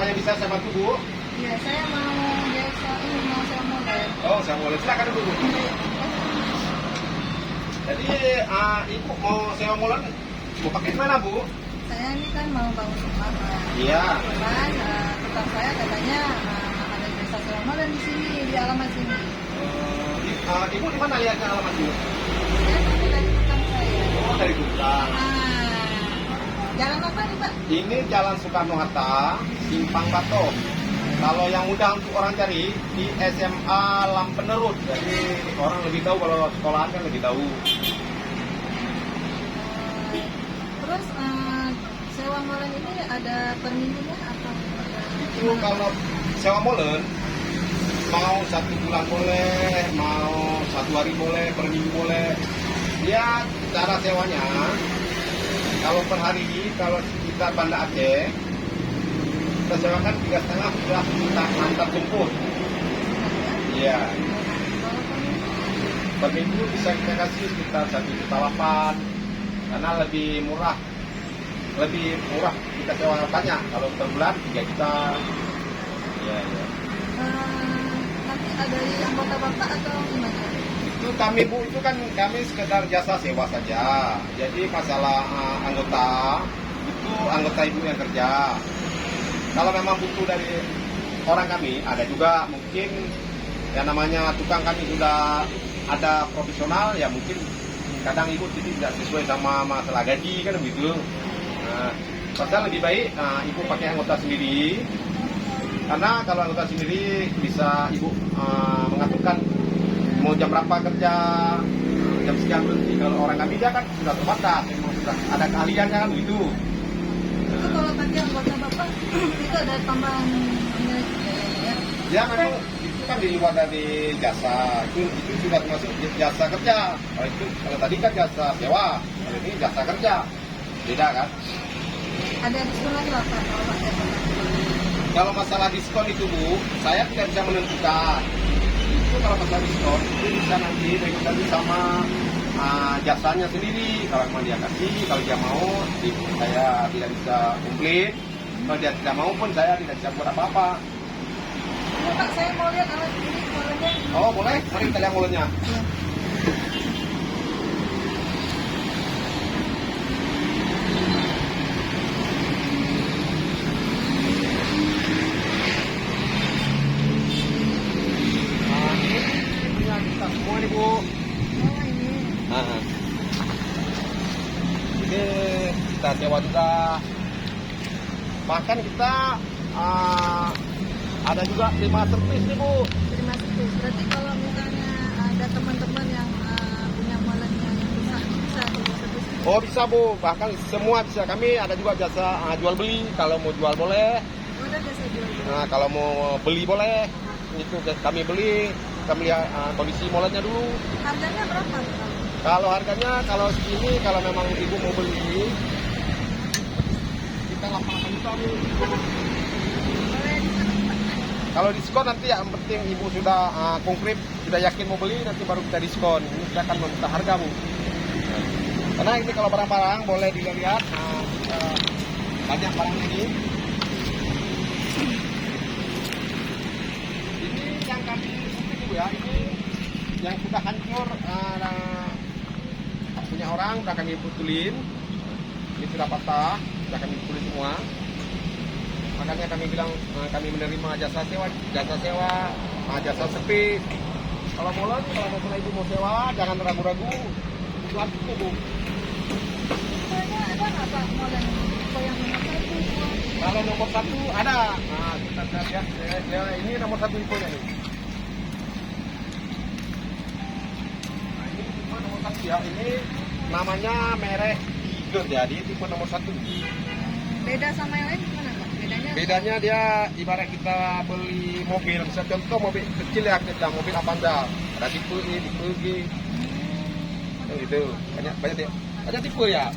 yang bisa saya bantu, Bu? Iya, saya mau biasa ini mau sewa molen. Oh, saya boleh. Silakan dulu, Bu. Jadi, Ibu mau sewa molen, mau pakai di mana, Bu? Saya ini kan mau bangun rumah. Iya. Cuman tetap saya katanya ada jasa sewa molen di sini, di alamat sini. Ibu di mana lihatnya alamat Bu? Saya tadi dari tukang saya. Oh, dari Tukang. Jalan apa nih, Pak? Ini Jalan Soekarno-Hatta, Simpang Batok. Kalau yang mudah untuk orang cari, di SMA Lampenerut. Jadi orang lebih tahu, kalau sekolahan kan lebih tahu. Terus sewa molen ini ada per minggunya atau Itu kalau sewa molen, mau 1 bulan boleh, mau 1 hari boleh, per minggu boleh. Dia cara sewanya, kalau per hari, kalau kita Banda Aceh, kita sewakan 3,5 sudah kita antar jemput. Iya. Per minggu bisa kita kasih sekitar 1,8 juta, karena lebih murah kita sewa banyak. Kalau per bulan 3 juta. Iya, iya. nanti ada dari anggota Bapak atau gimana? Itu kami Bu, itu kan kami sekedar jasa sewa saja. Jadi masalah anggota, itu anggota Ibu yang kerja. Kalau memang butuh dari orang kami, ada juga mungkin yang namanya tukang kami sudah ada profesional, ya mungkin kadang Ibu tidak sesuai sama masalah gaji kan begitu. Nah, padahal lebih baik Ibu pakai anggota sendiri, karena kalau anggota sendiri bisa Ibu mengaturkan mau jam berapa kerja, jam sekian berhenti. Kalau orang kami dia kan sudah terbatas, memang sudah ada keahliannya kan begitu. Itu kalau tadi anggota Bapak itu ada tambahan biaya. Ya memang itu kan di luar dari jasa, itu sudah termasuk jasa kerja. Kalau tadi kan jasa sewa, kalau ini jasa kerja, beda kan? Ada diskon lagi Bapak kalau pakai Kalau masalah diskon itu Bu, saya tidak bisa menentukan. Itu kalau masalah diskon itu bisa nanti bergantung sama jasanya sendiri. Kalau memang dia kasih, kalau dia mau, saya tidak bisa komplit. Kalau dia tidak mau pun saya tidak bisa buat apa-apa. Ini Pak, saya mau lihat alat ini molennya. Oh boleh, mari kita lihat molennya. Kita semua nih Bu. Oh ini. Ini kita sewa juga. Bahkan kita ada juga 5 servis nih Bu. Terima kasih. Berarti kalau misalnya ada teman-teman yang punya molen yang bisa servis. Oh bisa Bu, bahkan semua bisa. Kami ada juga jasa jual beli. Kalau mau jual boleh. Oh, ada jasa jual beli. Nah kalau mau beli boleh. Itu kami beli. Kami lihat kondisi molennya dulu. Harganya berapa? Kalau harganya, kalau segini, kalau memang Ibu mau beli, kita 8 juta Bu. Boleh diskon Pak? Kalau diskon nanti yang penting Ibu sudah konkret, sudah yakin mau beli, nanti baru kita diskon. Ini kita akan meminta harga Bu. Karena ini kalau barang-barang boleh dilihat, banyak barang ini. Ini yang kami seperti Bu ya, ini yang sudah hancur punya orang, sudah kami putulin. Ini sudah patah, sudah kami putulin semua. Makanya kami bilang kami menerima jasa sewa, jasa servis. Kalau molen, kalau misalnya Ibu mau sewa, jangan ragu-ragu. Itu aku Bu. Tipenya ada nggak Pak molen? Tipe yang nomor 1? Kalau nomor 1 ada. Nah, kita lihat ya, ini nomor 1 infonya nih. Nah, ini tipe nomor 1 ya. Ini namanya merek Eagle ya, dia tipe nomor 1. Beda sama yang lain gimana Pak? Bedanya dia ibarat kita beli mobil, bisa contoh mobil kecil ya, kita mobil Avanza, ada tipe E, tipe G, gitu. Banyak dia. Ada tipe ya.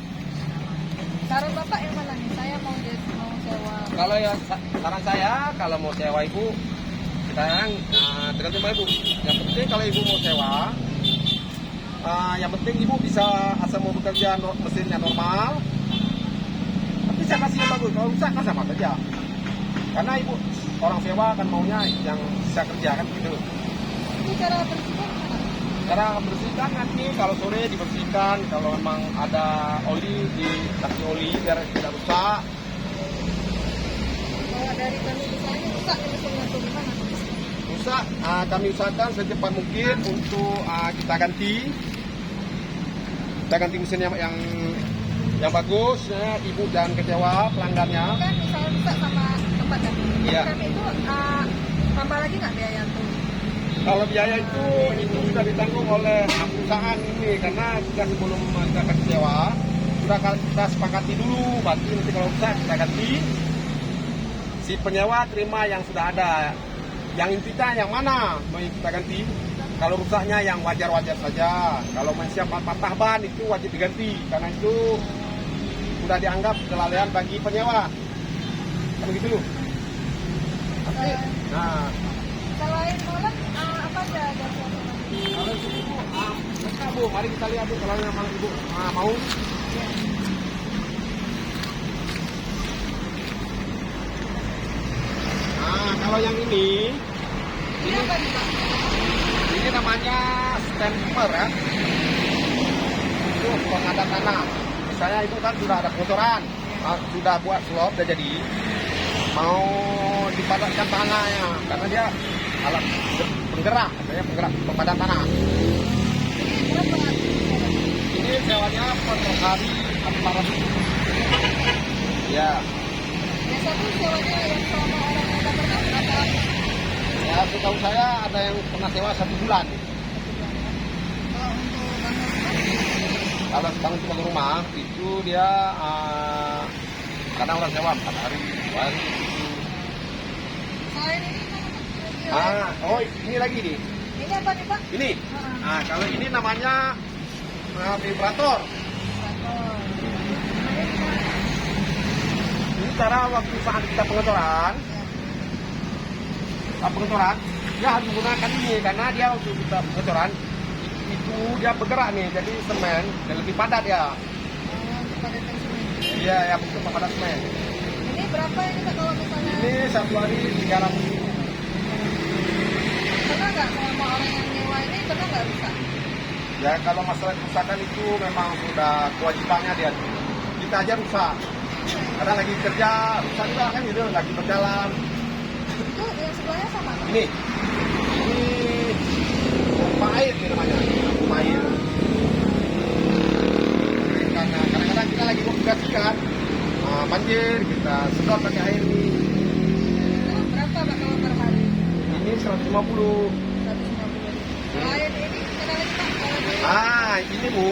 Saran Bapak yang mana nih? Saya mau sewa. Kalau ya saran saya, kalau mau sewa Ibu, sekarang tergantung sama Ibu. Yang penting kalau Ibu mau sewa, yang penting Ibu bisa asal mau bekerja mesinnya normal. Tapi saya kasih yang bagus, kalau rusak kan sama saja. Karena ibu orang sewa kan maunya yang bisa kerja kan gitu. Itu cara bersihkan gimana? Cara bersihkan nanti kalau sore dibersihkan, kalau memang ada oli dikasih oli biar tidak rusak. Kalau dari kami misalnya rusak ini semua tuh gimana? Rusak, kami usahakan secepat mungkin untuk kita ganti mesin yang bagus, ya, ibu jangan kecewa pelanggannya. Kan misalnya rusak sama tempat kan? Iya. Kami itu tambah lagi nggak biaya tuh? Kalau biaya itu sudah ditanggung oleh perusahaan ini karena kita sebelum kita kecewa sudah kita sepakati dulu, berarti nanti kalau rusak kita ganti. Si penyewa terima yang sudah ada. Yang intinya yang mana mau kita ganti? Kalau rusaknya yang wajar-wajar saja. Kalau masih patah ban itu wajib diganti karena itu sudah dianggap kelalaian bagi penyewa. Kan begitu. Oke. Nah, Selain molen, apa aja jasa? kalau ibu, Bu, mari kita lihat Bu kalau memang ibu mau. Nah, kalau yang ini Apa nih Pak? ini namanya stemper ya. Itu pengadat tanah. Misalnya itu kan sudah ada kotoran, sudah buat slop, sudah jadi. Mau dipadatkan tanahnya karena dia alat penggerak, katanya penggerak pemadat tanah. Berapa? Ini sewanya per hari 400. Ya, Biasa tuh sewanya yang sama orang yang udah pernah berapa? ya setahu saya ada yang pernah sewa 1 bulan. Kalau untuk bangun rumah, Kalau bangun cuma rumah itu dia kadang orang sewa 4 hari, 2 hari. selain ini kan Oh ini lagi nih. ini apa nih Pak? Ini. Nah, kalau ini namanya vibrator. Ini cara waktu saat kita pengeboran, dia harus menggunakan ini karena dia waktu kita pengeboran itu dia bergerak nih, jadi semen dan lebih padat ya. Untuk pada semen. Iya, ya untuk padat semen. Ini berapa ini Pak kalau misalnya? Ini 1 hari 300. Pernah nggak sama orang yang nyewa ini pernah nggak rusak? Ya kalau masalah kerusakan itu memang sudah kewajibannya dia. Kita aja rusak. Karena lagi kerja, rusak juga kan gitu, lagi berjalan. Itu yang sebelahnya sama Pak? Ini pompa air ini namanya, pompa air. Karena kadang-kadang kita lagi membersihkan banjir, kita sedot pakai air ini. Itu berapa Pak kalau per hari? Ini 150. 150. Selain ini, ada lagi Pak? Kalau di- Ini Bu,